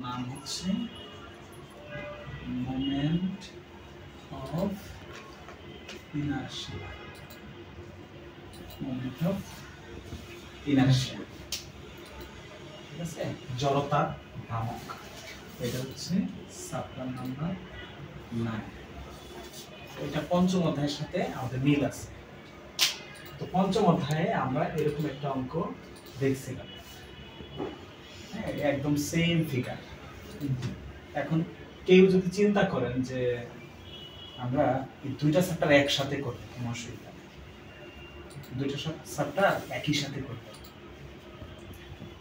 নাম হচ্ছে moment of inertia. Moment of inertia, ঠিক আছে, জড়তার ভ্রামক। এটা হচ্ছে চ্যাপ্টার নাম্বার 9। এটা পঞ্চম অধ্যায়ের সাথে আমাদের মিল আছে। তো পঞ্চম অধ্যায়ে আমরা এরকম একটা অঙ্ক দেখছিলাম, হ্যাঁ, একদম সেম ফিগার। এখন কেউ যদি চিন্তা করেন যে আমরা এই দুইটা চ্যাপ্টার একসাথে করব, কোনো অসুবিধা নেই, দুইটা চ্যাপ্টার একই সাথে করব।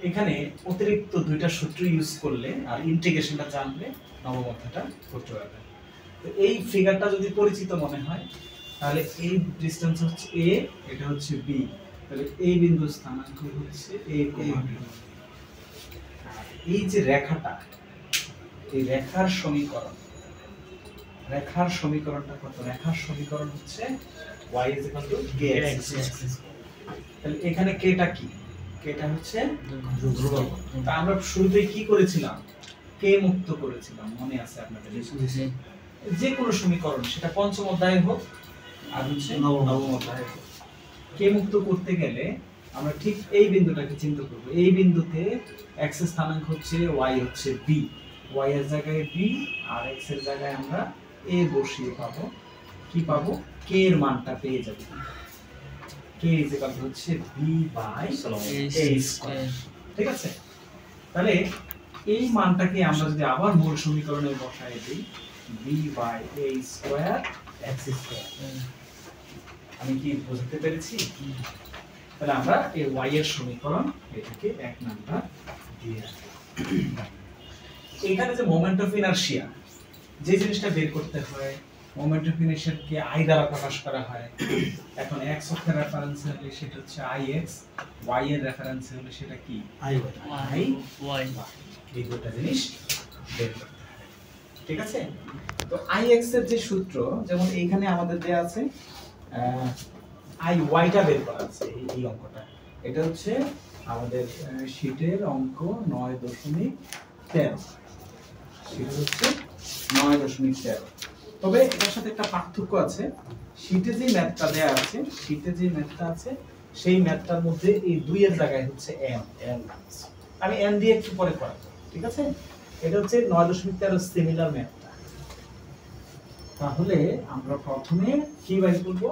এখানে অতিরিক্ত দুইটা সূত্র ইউজ করলে আর ইন্টিগ্রেশনটা জানলে নবম অধ্যায়টা করতে পারবে। তো এই ফিগারটা যদি পরিচিত মনে হয়, তাহলে এই ডিসটেন্স হচ্ছে a, এটা হচ্ছে b, তাহলে এই বিন্দুর স্থানাঙ্ক হচ্ছে a, আর এই যে রেখাটা, এই রেখার সমীকরণটা কত? রেখার সমীকরণ হচ্ছে y kx। তাহলে এখানে kটা কি? kটা হচ্ছে ধ্রুবক। তা আমরা শুরুতেই কি করেছিলাম? k মুক্ত করেছিলাম, মনে আছে আপনাদের? যে কোনো সমীকরণ, সেটা পঞ্চম অধ্যায়ে হোক আর হচ্ছে নবম অধ্যায়ে হোক, k মুক্ত করতে গেলে আমরা ঠিক এই বিন্দুটাকে চিন্তা করব। এই বিন্দুতে x এর স্থানাঙ্ক হচ্ছে y হচ্ছে b, y এর জায়গায় b আর x এর জায়গায় আমরা a বসিয়ে পাবো কি পাবো? k এর মানটা পেয়ে যাব। k হচ্ছে b বাই a স্কয়ার, ঠিক আছে? তাহলে এই মানটাকে আমরা যদি আবার মূল সমীকরণে বসাই দেই, b by a square x square. আমি কি বুঝতে পেরেছি? তাহলে আমরা এই y এর সমীকরণ এটাকে 1 নাম্বার দিয়ে রাখি। এখানে যে মোমেন্ট অফ ইনারশিয়া, যে জিনিসটা বের করতে হয়, মোমেন্ট অফ ইনারশিয়াকে i দ্বারা প্রকাশ করা হয়। এখন x অক্ষের রেফারেন্স হলে সেটা হচ্ছে ix, y এর রেফারেন্স হলে সেটা কি? iy। এই দুটো জিনিস বের করতে হয়, ঠিক আছে? তো ix এর যে সূত্র, যেমন এইখানে আমাদের দেয়া আছে iy টা বের করা আছে, এই অঙ্কটা। এটা হচ্ছে আমাদের শীটের অঙ্ক 9.13। সেটা হচ্ছে 9.13। তবে এটার সাথে একটা পার্থক্য আছে। শীটে যে ম্যাথটা দেয়া আছে, সেই ম্যাথটার মধ্যে এই 2 এর জায়গায় হচ্ছে n। আমি n দিয়ে একটু পরে করাবো, ঠিক আছে? এটা হচ্ছে 9.13 সিমিলার ম্যাথটা। তাহলে আমরা প্রথমে কি বের করব?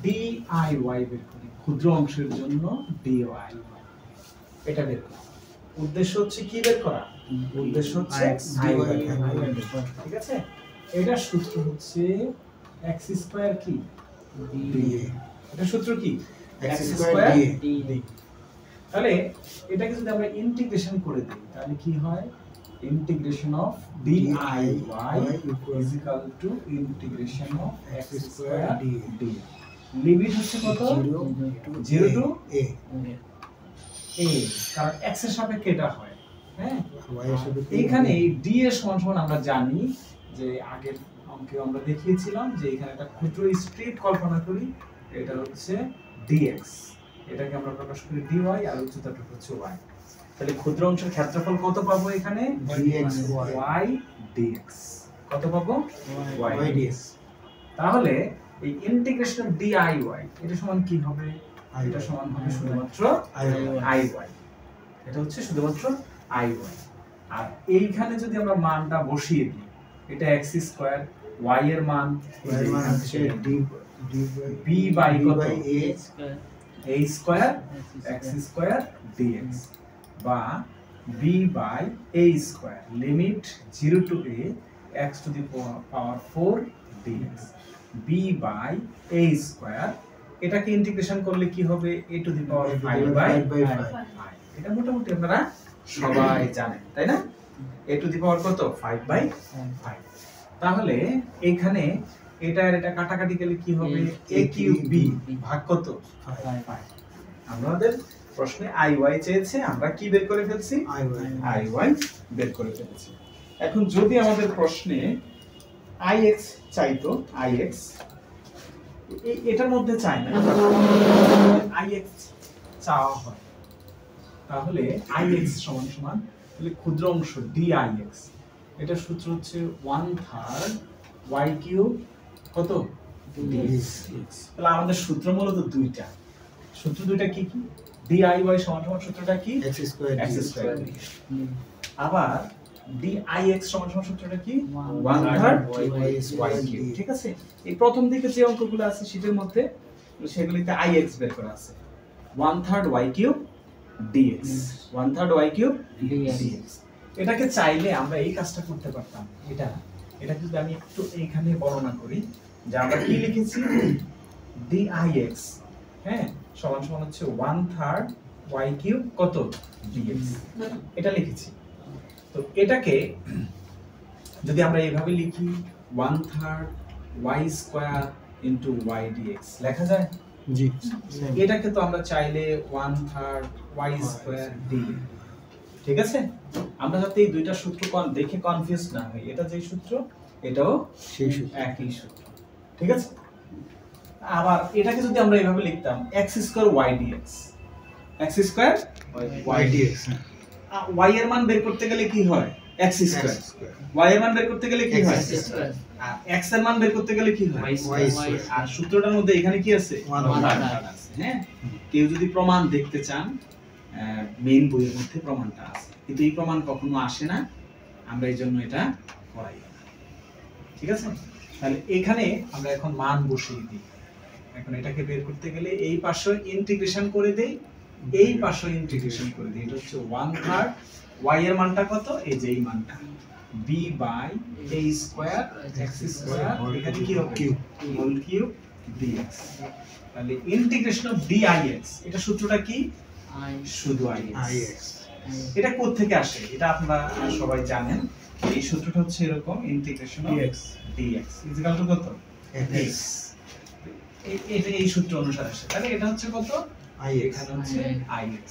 diy বের করি, ক্ষুদ্র অংশের জন্য dy, এটা বের করা। উদ্দেশ্য হচ্ছে কি বের করা? উদ্দেশ্য হচ্ছে iy, ঠিক আছে? এটার সূত্র হচ্ছে x স্কয়ার কি dA। এটা সূত্র কি? x square dA। তাহলে এটাকে যদি আমরা ইন্টিগ্রেশন করে দেই, তাহলে কি হয়? Integration of diy is equal to integration of x square dA। Limit হচ্ছে কত? 0 টু a, কারণ x এর সাপেক্ষে এটা হয়, হ্যাঁ, y এর সাপেক্ষে। এখানে d এর সমান সমান আমরা জানি যে আগের অঙ্কে আমরা দেখিয়েছিলাম যে এখানে একটা ক্ষুদ্র স্ট্রিপ কল্পনা করি, এটা হচ্ছে dx, এটাকে আমরা প্রকাশ করি dy, আর উচ্চতাটা হচ্ছে y। তাহলে ক্ষুদ্র অংশের ক্ষেত্রফল কত পাবো এখানে? y dx। কত পাবো? y dx। তাহলে এই ইন্টিগ্রেশন অফ diy এটা সমান কি হবে? এটা সমান হবে শুধুমাত্র iy। এটা হচ্ছে শুধুমাত্র iy। আর এইখানে যদি আমরা মানটা বসিয়ে দিই, এটা x স্কয়ার, y এর মান হচ্ছে b বাই কত? a square x square dx, বা b by a square limit 0 to a x to the power 4 dx, b by a square. এটাকে ইন্টিগ্রেশন করলে কি হবে? a to the power 5 by 5। এটা মোটামুটি আপনারা সবাই জানেন, তাই না? a টু দি পাওয়ার কত? 5 বাই 5। তাহলে এখানে এটা আর এটা কাটাকাটি গেলে কি হবে? a কিউব b ভাগ কত? 5। আমাদের প্রশ্নে iy চেয়েছে, আমরা কি বের করে ফেলছি? iy বের করে ফেলেছি। এখন যদি আমাদের প্রশ্নে ix চাইতো, ix এটার মধ্যে চাই না, ix চাওয়া হয়, তাহলে ix সমান সমান তাহলে ক্ষুদ্র অংশ dix, এটা সূত্র হচ্ছে 1/3 y কিউব কত dx। তাহলে আমাদের সূত্র মূলত দুইটা, সূত্র দুইটা কি কি? diy সমান সমান সূত্রটা কি? x square. আবার dix সমান সমান সূত্রটা কি? 1/3 y কিউব। ঠিক আছে, এই প্রথম দিকে যে অঙ্কগুলো আছে সেটার মধ্যে সেগুলিতে ix বের করা আছে, 1/3 y cube dx, 1/3 y cube dx। এটাকে চাইলে আমরা এই কাজটা করতে পারতাম, এটা যদি আমি একটু এইখানে বর্ণনা করি যে আমরা কি লিখেছি, dix হ্যাঁ সমান সমান হচ্ছে 1/3 y কিউব কত dx, এটা লিখেছি। তো এটাকে যদি আমরা এইভাবে লিখি 1/3 y square into y dx লেখা যায়? জি। এটাকে তো আমরা চাইলে 1/3 y স্কয়ার dx, ঠিক আছে? আমরা যাতে এই দুইটা সূত্র দেখে কনফিউজ না হই, এটা যেই সূত্র এটাও সেই সূত্র, একই সূত্র, ঠিক আছে? আবার এটাকে যদি আমরা এইভাবে লিখতাম x square y dx, x square y dx, y এর মান বের করতে গেলে কি হয়? x square. y এর মান বের করতে গেলে কি হয়? আর x এর মান বের করতে গেলে কি হয়? y square. আর সূত্রটার মধ্যে এখানে কি আছে? 1/3 আছে। হ্যাঁ, কেউ যদি প্রমাণ দেখতে চান মেইন বইয়ের মধ্যে প্রমাণটা আছে, কিন্তু এই প্রমাণ কখনো আসে না, আমরা এই জন্য এটা করাই না, ঠিক আছে? তাহলে এখানে আমরা এখন মান বসিয়ে দিই। এখন এটাকে বের করতে গেলে এই পাশে ইন্টিগ্রেশন করে দেই, এই পাশে ইন্টিগ্রেশন করে দিই। এটা হচ্ছে 1/3 y এর মানটা কত? এই যে এই মানটা b by a square x square, এখানে কি হবে? Whole cube dx। তাহলে ইন্টিগ্রেশন অফ dix, এটা সূত্রটা কি? শুধু ix। এটা কোথা থেকে আসে? এটা আপনারা সবাই জানেন, এই সূত্রটা হচ্ছে এরকম, integration of dx equal to কত? x। এই সূত্র অনুসারে আসে। তাহলে এটা হচ্ছে কত? এখানে হচ্ছে ix।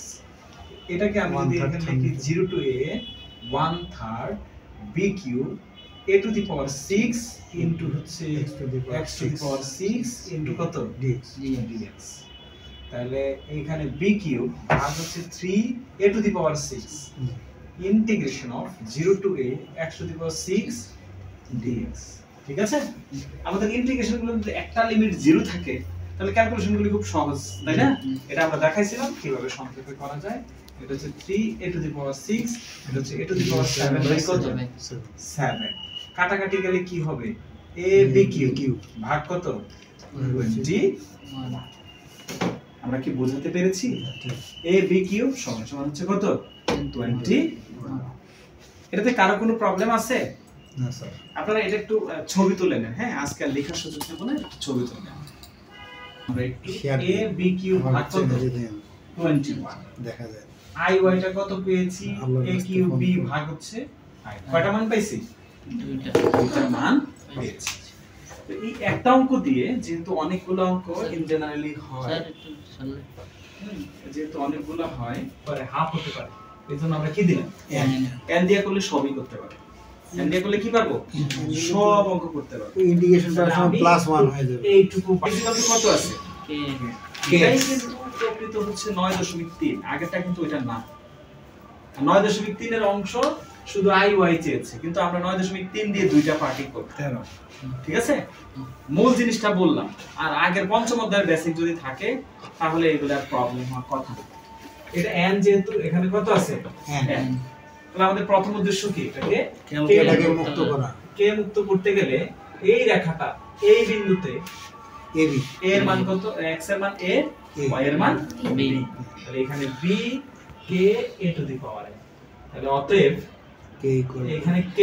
এটাকে আমি যদি এখানে লিখি 0 to a 1/3 b cube a to the power 6 into হচ্ছে x to the power 6 into কত? dx। তাহলে এখানে b কিউব ভাগ হচ্ছে 3 a to the power 6 integration of 0 to a x to the power 6 dx। ঠিক আছে? আমাদের ইন্টিগ্রেশন গুলো যদি একটা লিমিট 0 থাকে তাহলে ক্যালকুলেশন গুলো খুব সহজ, তাই না? এটা আমরা দেখাইছিলাম কিভাবে সংক্ষেপে করা যায়। এটা হচ্ছে 3 a টু দি পাওয়ার 6, এটা হচ্ছে a to the power 7 by কত? 7। কাটাকাটি গেলে কি হবে? a b কিউব ভাগ কত? 20। আমরা কি বোঝাতে পেরেছি? a b কিউব সমান সমান হচ্ছে কত? 20। এটাতে কারো কোনো প্রবলেম আছে? না স্যার। আপনারা এটা একটু ছবি তুলে নেন। হ্যাঁ, আজকে আর লেখার সুযোগ নেব না, ছবি তুলে নেন। আমরা একটু a b কিউব ভাগ কত? 21 দেখা যায়। i y টা কত পেয়েছি? a কিউব b ভাগ হচ্ছে i। কয়টা মান পাইছি? দুইটা মান পেয়েছি। তো এই একটা অঙ্ক দিয়ে যেহেতু অনেকগুলো অঙ্ক ইন জেনারেলি হয়, যেহেতু অনেকগুলো হয়, পরে হাফ হতে পারে, এজন্য আমরা কি দিলাম? n দিয়ে করলে সবই করতে পারবো। n দিয়ে করলে কি পারবো? সব অঙ্ক করতে পারবো। ইন্টিগ্রেশনটা সময় +1 হয়ে যাবে। এইটুকু ইকুয়াল টু কত আছে? এটাই কিন্তু প্রকৃত হচ্ছে 9.3। আগেরটা কিন্তু ওইটা না। 9.3 এর অংশ শুধু i y চেয়েছে, কিন্তু আমরা 9.3 দিয়ে দুইটা পার্টি করব। ঠিক আছে? মূল জিনিসটা বললাম। আর আগের পঞ্চম অধ্যায়ের বেসিক যদি থাকে তাহলে এগুলার প্রবলেম হওয়ার কথা না। এটা n যেহেতু এখানে কত আছে? n। তাহলে আমাদের প্রথম উদ্দেশ্য কি? এটাকে এটাকে মুক্ত করা। কে মুক্ত করতে গেলে এই রেখাটা এই বিন্দুতে ab এর মান কত? x এর মান a, y এর মান b। তাহলে এখানে b k a to the power n। তাহলে অতএব k ইকুয়াল এখানে k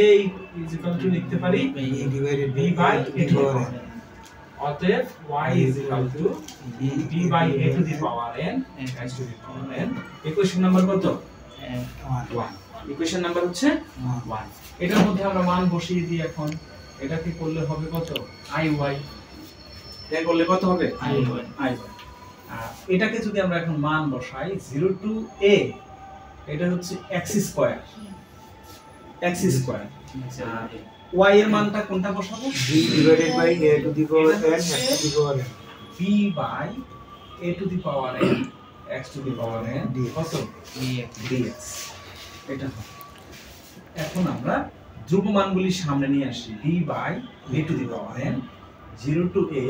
ইজ ইকুয়াল টু লিখতে পারি a divided b by a to the power n। অতএব y is equal to b by a to the power n x to the power n। Equation number কত? 1। Equation number হচ্ছে 1। এটার মধ্যে আমরা মান বসিয়ে দিই এখন। এটাকে করলে হবে কত? i y। এটা করলে কত হবে? i y। এটাকে যদি আমরা এখন মান বসাই 0 টু a, এটা হচ্ছে x square, x square. y এর মানটা কোনটা বসাবো? b divided by a to the power n x to the power n b by a to the power n x to the power n কত? dx। এটা এখন আমরা ধ্রুবমানগুলি সামনে নিয়ে আসি b by a to the power n 0 to a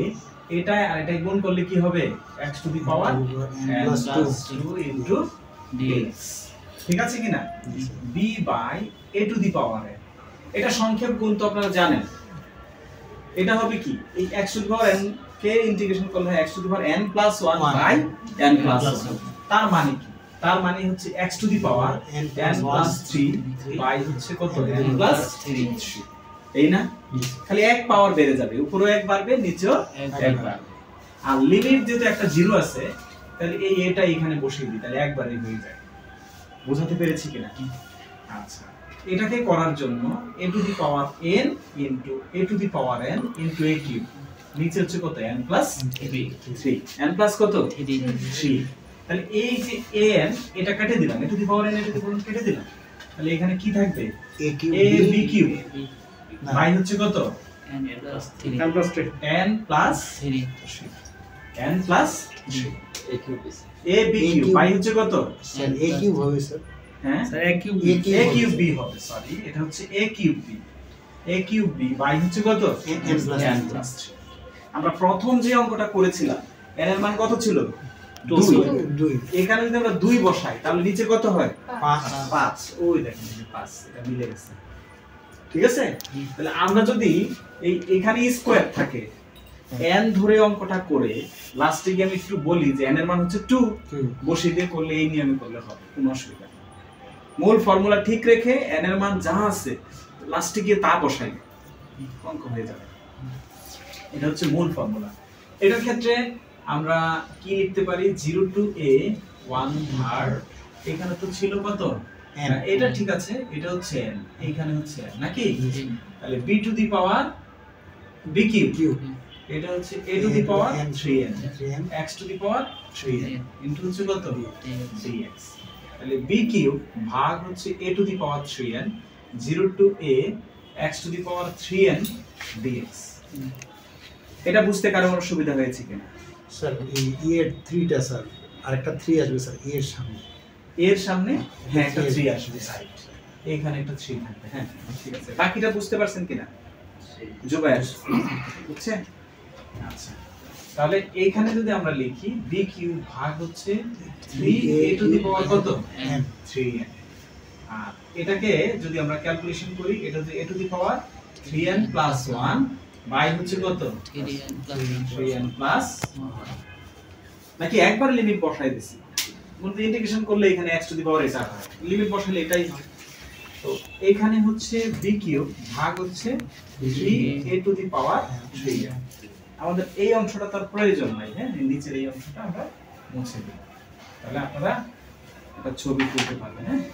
এটাই আর এটাই গুণ করলে কি হবে x to the power n plus 2 into dx ঠিক আছে কিনা b by a to the power n এটা সংক্ষেপ গুণ তো আপনারা জানেন এটা হবে কি এই x to the power n কে ইন্টিগ্রেশন করলে হয় x to the power n plus 1 by n plus 1 তার মানে কি তার মানে হচ্ছে x to the power n plus 3 by হচ্ছে কত n প্লাস 3 এই না খালি এক পাওয়ার বেড়ে যাবে উপরেও এক বাড়বে নিচেও এক বাড়বে আর লিমিট যেহেতু একটা 0 আছে তাহলে এই এটা এখানে বসিয়ে দিই তাহলে একবারই হয়ে যায় বোঝাতে পেরেছি কিনা আচ্ছা এটাকে করার জন্য a to the power n into a to the power n into a cube নিচে হচ্ছে কত n প্লাস 3 n প্লাস কত 3 তাহলে এই যে an এটা কেটে দিলাম a to the power n a to the power n কেটে দিলাম তাহলে এখানে কি থাকবে a b কিউব বাই হচ্ছে কত n plus 3 n plus 3 n plus 3 a cube a b cube by হচ্ছে কত স্যার a কিউব হবে স্যার হ্যাঁ স্যার a কিউব b হবে সরি এটা হচ্ছে a কিউব b বাই হচ্ছে কত n প্লাস 3 আমরা প্রথম যে অঙ্কটা করেছিলাম n এর মান কত ছিল 2 এখানে যদি আমরা 2 বসাই তাহলে নিচে কত হয় 5 ওই দেখেন এই যে 5 এটা মিলে গেছে ঠিক আছে তাহলে আমরা যদি এই এখানে স্কয়ার থাকে n ধরে অঙ্কটা করে লাস্টে গিয়ে আমি একটু বলি যে n এর মান হচ্ছে 2 বসিয়ে দিয়ে করলে এই নিয়মে করলে হবে কোনো অসুবিধা নেই মূল ফর্মুলা ঠিক রেখে n এর মান যা আছে লাস্টে গিয়ে তা বসাই অঙ্ক হয়ে যাবে এটা হচ্ছে মূল ফর্মুলা এটার ক্ষেত্রে আমরা কি লিখতে পারি 0 টু a 1/3 এখানে তো ছিল কত n এটা ঠিক আছে এটা হচ্ছে n এইখানে হচ্ছে n নাকি তাহলে b to the power b cube এটা হচ্ছে a to the power 3n x to the power 3n into হচ্ছে কত dx তাহলে b কিউব ভাগ হচ্ছে a to the power 3n 0 to a x to the power 3n dx এটা বুঝতে কারো কোনো সুবিধা হয়েছে কিনা স্যার এই এর 3টা স্যার আরেকটা 3 আসবে স্যার এর সামনে হ্যাঁ একটা 3 আসবে সাইড এখানে একটা 3 থাকবে হ্যাঁ ঠিক আছে বাকিটা বুঝতে পারছেন কিনা জুবায়ের বুঝছেন আচ্ছা তাহলে এইখানে যদি আমরা লিখি b কিউব ভাগ হচ্ছে 3a টু দি পাওয়ার কত n 3n আর এটাকে যদি আমরা ক্যালকুলেশন করি এটা হচ্ছে a to the power 3n plus 1 by হচ্ছে কত 3n প্লাস 1 নাকি একবার লিমিট বসাই দিছি বলতে ইন্টিগ্রেশন করলে এখানে x টু দি পাওয়ার এটা হয় লিমিট বসালে এটাই হয় তো এখানে হচ্ছে b কিউব ভাগ হচ্ছে 3a two the power 3n আমাদের এই অংশটা তার প্রয়োজন নাই হ্যাঁ নিচের এই অংশটা আমরা মুছে দিই তাহলে আপনারা একটা ছবি তুলতে পারবেন হ্যাঁ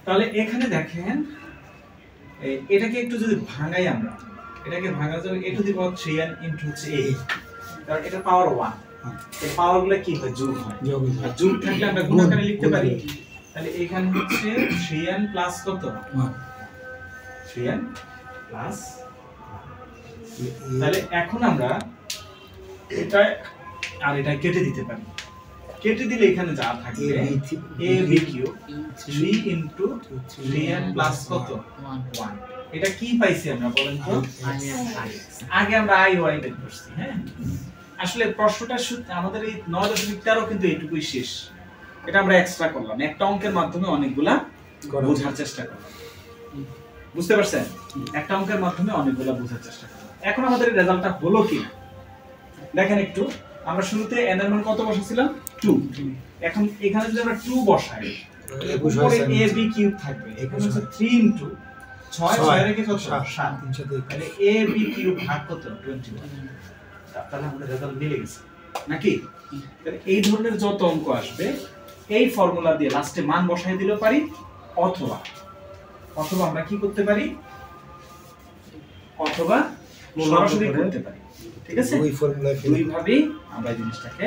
তাহলে এখানে দেখেন এটাকে একটু যদি ভাঙাই আমরা এটাকে ভাঙা যাবে a to the power 3n into হচ্ছে a কারণ এটা পাওয়ার 1 এই পাওয়ারগুলো কি হয় যোগ হয় আর যোগ থাকলে আমরা গুণ আকারে লিখতে পারি তাহলে এখানে হচ্ছে 3n প্লাস কত 3n প্লাস তাহলে এখন আমরা এটা আর এটা কেটে দিতে পারি কেটে দিলে এখানে যা থাকবে a b cube 3 into 3n plus কত 1 এটা কি পাইছি আমরা বলেন তো আগে আমরা i y বের করছি হ্যাঁ আসলে প্রশ্নটা আমাদের এই 9.13 কিন্তু এইটুকুই শেষ এটা আমরা এক্সট্রা করলাম একটা অঙ্কের মাধ্যমে অনেকগুলা বোঝার চেষ্টা করলাম বুঝতে পারছেন একটা অঙ্কের মাধ্যমে অনেকগুলা বোঝার চেষ্টা করলাম এখন আমাদের রেজাল্টটা হলো কি দেখেন একটু আমরা শুরুতে n এর মান কত বসাইছিলাম 2 এখন এখানে যদি আমরা 2 বসাই উপরে a b কিউব থাকবে এখানে হচ্ছে 3 ইনটু 6 6 রেখে কত 7 তাহলে a b কিউব ভাগ কত 21 তাহলে আমাদের রেজাল্ট মিলে গেছে নাকি তাহলে এই ধরনের যত অঙ্ক আসবে এই ফর্মুলা দিয়ে লাস্টে মান বসাই দিলেও পারি অথবা আমরা কি করতে পারি অথবা সরাসরি করতে পারি ঠিক আছে ওই ফর্মুলা দুই ভাবে আমরা এই জিনিসটাকে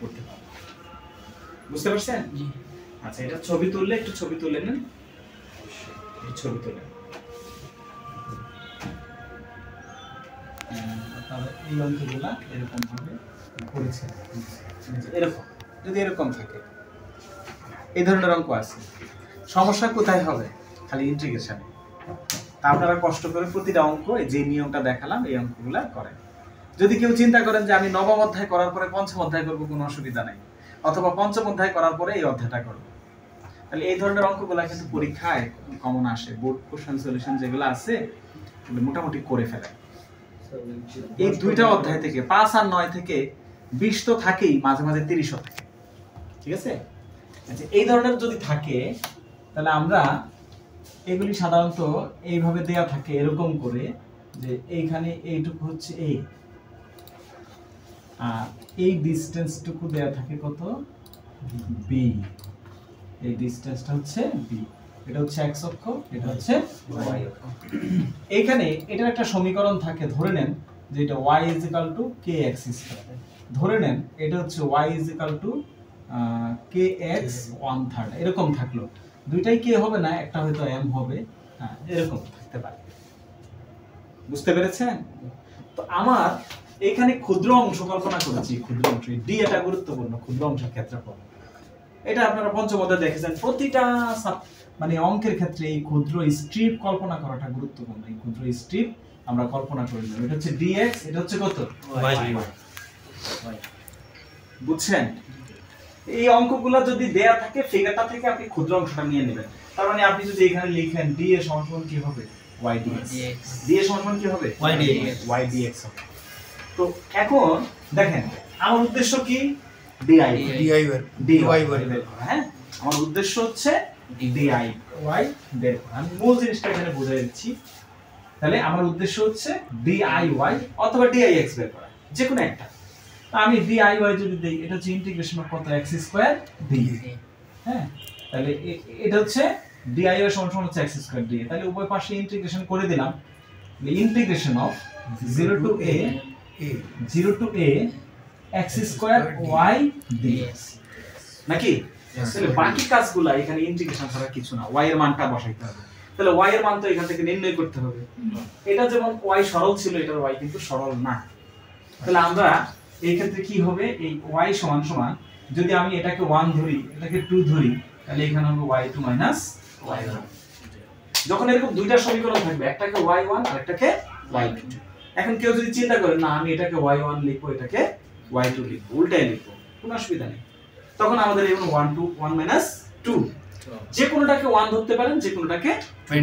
করতে পারব বুঝতে পারছেন জি আচ্ছা এটা ছবি তুললে একটু ছবি তুলে নেন এই ছবি তুলে তাহলে এই অঙ্কগুলো এরকম ভাবে করেছে এরকম যদি এরকম থাকে এই ধরনের অঙ্ক আছে সমস্যা কোথায় হবে খালি ইন্টিগ্রেশনে। তা আপনারা কষ্ট করে প্রতিটা অঙ্ক যে নিয়মটা দেখালাম এই অঙ্কগুলা করেন। যদি কেউ চিন্তা করেন যে আমি নবম অধ্যায় করার পরে পঞ্চম অধ্যায় করবো, কোনো অসুবিধা নাই, অথবা পঞ্চম অধ্যায় করার পরে এই অধ্যায়টা করবো, তাহলে এই ধরনের অঙ্কগুলা কিন্তু পরীক্ষায় কমন আসে। বোর্ড কোশ্চেন সলিউশন যেগুলো আছে মোটামুটি করে ফেলে। এই দুইটা অধ্যায় থেকে 5 আর 9 থেকে 20 তো থাকেই, মাঝে মাঝে 30 ও থাকে, ঠিক আছে? আচ্ছা, এই ধরনের যদি থাকে তাহলে আমরা এগুলি সাধারণত এইভাবে দেয়া থাকে এরকম করে যে এইখানে এইটুকু হচ্ছে a, আর এই ডিসটেন্সটুকু দেয়া থাকে কত, b, এই ডিসটেন্সটা হচ্ছে b, এটা হচ্ছে x অক্ষ, এটা হচ্ছে y অক্ষ। এইখানে এটার একটা সমীকরণ থাকে, ধরে নেন যে এটা y kx², ধরে নেন এটা হচ্ছে y kx 1/3, এরকম থাকলো। দুইটাই k হবে না, একটা হয়তো m হবে, হ্যাঁ এরকম থাকতে পারে। বুঝতে পেরেছেন? তো আমার এখানে ক্ষুদ্র অংশ কল্পনা করেছি, ক্ষুদ্র অংশ d, এটা গুরুত্বপূর্ণ, ক্ষুদ্র অংশের ক্ষেত্রফল। এটা আপনারা পঞ্চম অধ্যায়ে দেখেছেন, প্রতিটা মানে অঙ্কের ক্ষেত্রে এই ক্ষুদ্র স্ট্রিপ কল্পনা করাটা গুরুত্বপূর্ণ। এই ক্ষুদ্র স্ট্রিপ আমরা কল্পনা করে নেব। এটা হচ্ছে dx, এটা হচ্ছে কত, y। বুঝছেন? এই অঙ্কগুলো যদি দেয়া থাকে ফিগারটা থেকে আপনি ক্ষুদ্র অংশটা নিয়ে নেবেন। তার মানে আপনি যদি এখানে লিখেন d এর সমান কি হবে, y dx, d এর সমান কি হবে, y dx হবে। তো এখন দেখেন আমার উদ্দেশ্য কি, dy বের করা। হ্যাঁ, আমার উদ্দেশ্য হচ্ছে dy বের করা। আমি মূল জিনিসটা এখানে বুঝিয়ে দিচ্ছি। তাহলে আমার উদ্দেশ্য হচ্ছে diy অথবা dix বের করা, যে কোনো একটা। আমি diy যদি দেই, এটা হচ্ছে ইন্টিগ্রেশন অফ কত, x² dA। হ্যাঁ, তাহলে এটা হচ্ছে diy এর সমান হচ্ছে x² dA। তাহলে উভয় পাশে ইন্টিগ্রেশন করে দিলাম, integration of 0 to a x² y dx, নাকি? তাহলে বাকি কাজগুলো এখানে ইন্টিগ্রেশন ছাড়া কিছু না, y এর মানটা বসাইতে হবে। তাহলে y এর মান তো এখান থেকে নির্ণয় করতে হবে। এটা যেমন y সরল ছিল, এটার y কিন্তু সরল না। তাহলে আমরা এই ক্ষেত্রে কি হবে, এই y সমান সমান, যদি আমি এটাকে 1 ধরি, এটাকে 2 ধরি, তাহলে এখানে হবে y2 - y1। যখন এরকম দুইটা সমীকরণ থাকবে, একটাকে y1 আর একটাকে y2, এখন কেউ যদি চিন্তা করে না আমি এটাকে y1 লিখবো, এটাকে y2 লিখবো, উল্টাই লিখবো, কোনো অসুবিধা নেই। তখন আমাদের এখানে 1 - 2, যে কোনোটাকে 1 ধরতে পারেন, যে কোনোটাকে, মানে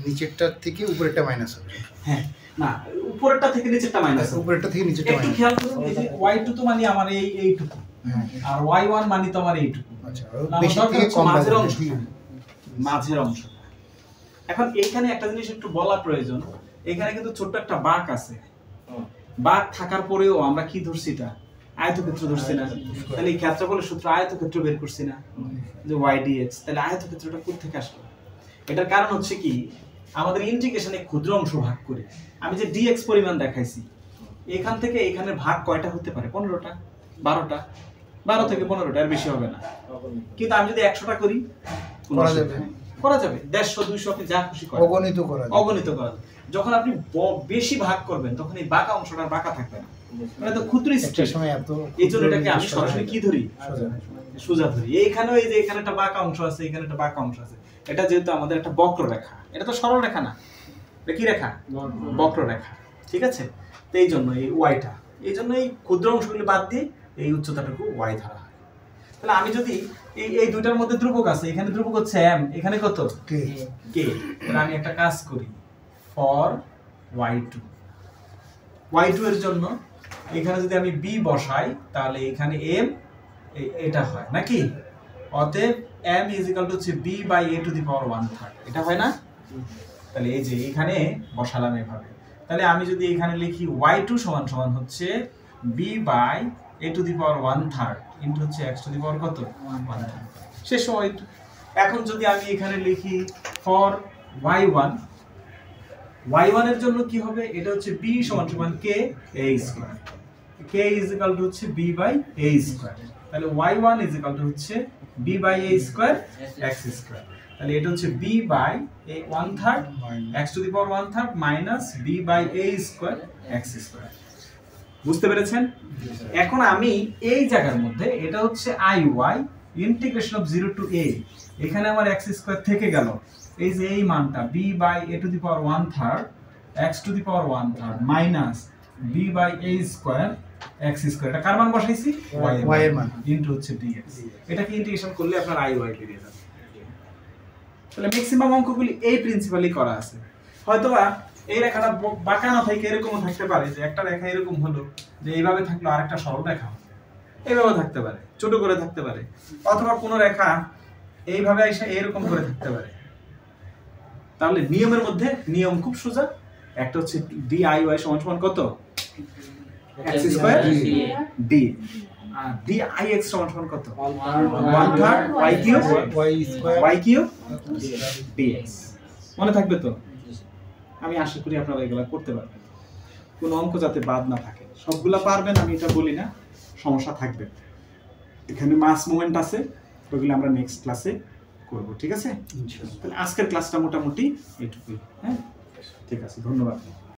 নিচেরটার থেকে উপরেরটা মাইনাস হবে। হ্যাঁ, না উপরেরটা থেকে নিচেরটা মাইনাস হবে, উপরেরটা থেকে নিচেরটা মাইনাস। একটু খেয়াল করুন, এই যে y2 তো মানে আমার এইটুকু, আর y1 মানে তো আমার এইটুকু। আচ্ছা, বেশি থেকে কম মাঝের অংশ, মাঝের অংশ। এখন এইখানে একটা জিনিস একটু বলা প্রয়োজন, এখানে কিন্তু ছোট্ট একটা বাঁক আছে। বাঁক থাকার পরেও আমরা কি ধরছি, এটা আয়তক্ষেত্র ধরছি না? তাহলে এই ক্ষেত্রফলের সূত্র আয়তক্ষেত্র বের করছি না, যে y dx। তাহলে আয়তক্ষেত্রটা কোথা থেকে আসলো? এটার কারণ হচ্ছে কি, আমাদের ইন্টিগ্রেশনে ক্ষুদ্র অংশ ভাগ করে আমি যে dx পরিমাণ দেখাইছি, এখান থেকে এখানে ভাগ কয়টা হতে পারে, 15টা 12টা, 12 থেকে 15টা, এর বেশি হবে না। কিন্তু আমি যদি 100টা করি, করা যাবে 150 200, আপনি যা খুশি করেন, অগণিত করা যাবে। যখন আপনি বেশি ভাগ করবেন, তখন এই বাঁকা অংশটা বাঁকা থাকবে না, মানে তো ক্ষুদ্র স্ট্রিপ। এই জন্য এটাকে আমি সরাসরি কি ধরি, সোজা ধরি। এইখানেও এই যে এখানে একটা বাঁকা অংশ আছে, এখানে একটা বাঁকা অংশ আছে, এটা যেহেতু আমাদের একটা বক্ররেখা, এটা তো সরল রেখা না, এটা কি রেখা, বক্ররেখা, ঠিক আছে? তো এই জন্য এই ওয়াইটা, এই জন্য এই ক্ষুদ্র অংশগুলো বাদ দিয়ে এই উচ্চতাটুকু ওয়াই ধরা হয়। তাহলে আমি যদি এই দুইটার মধ্যে ধ্রুবক আছে, এখানে ধ্রুবক হচ্ছে m, এখানে কত, k। তাহলে আমি একটা কাজ করি, ফর y2 এর জন্য এখানে যদি আমি b বসাই, তাহলে এখানে m এটা হয় নাকি? অতএব m হচ্ছে b/a⁻1/3, এটা হয় না? তাহলে এই যে এখানে বসালাম এভাবে। তাহলে আমি যদি এখানে লিখি y2 সমান সমান হচ্ছে b/a⁻1/3 ইনটু হচ্ছে x⁻ কত, 1/3, শেষ y2। এখন যদি আমি এখানে লিখি ফর y1 এর জন্য কি হবে, এটা হচ্ছে b সমান সমান k a², k হচ্ছে b/a²। তাহলে y1 হচ্ছে b/a² x²। তাহলে এটা হচ্ছে b/1/3 x⁻1/3 minus b/a² x²। বুঝতে পেরেছেন? এখন আমি এই জায়গার মধ্যে, এটা হচ্ছে iy integration of 0 to a এখানে আমার x² থেকে গেল, এই যে এই মানটা b/a⁴ x to the power 1/3 minus b/a² x², এটা কার মান বসাইছি? y এর মান ইনটু হচ্ছে dx। এটাকে ইন্টিগ্রেশন করলে আপনার iy বেরিয়ে যাবে। তাহলে ম্যাক্সিমাম অঙ্কগুলি এই প্রিন্সিপালি করা আছে। হয়তোবা এই রেখাটা বাঁকা না থাকে, এরকমও থাকতে পারে যে একটা রেখা এরকম হলো যে এইভাবে থাকলো, আরেকটা সরল রেখা এইভাবে থাকতে পারে, ছোট করে থাকতে পারে, অথবা কোনো রেখা এইভাবে এসে এরকম করে থাকতে পারে। তাহলে নিয়মের মধ্যে নিয়ম খুব সোজা, একটা হচ্ছে diy সমান কত? x² d, আর dix সমান কত? 1/3 y³ dx। মনে থাকবে তো? আমি আশা করি আপনারা এগুলা করতে পারবেন, কোনো অঙ্ক যাতে বাদ না থাকে। সবগুলা পারবেন আমি এটা বলি না, সমস্যা থাকবে। এখানে মাস মোমেন্ট আছে, ওগুলো আমরা নেক্সট ক্লাসে করব, ঠিক আছে? তাহলে আজকের ক্লাসটা মোটামুটি এইটুকুই। হ্যাঁ, ঠিক আছে, ধন্যবাদ।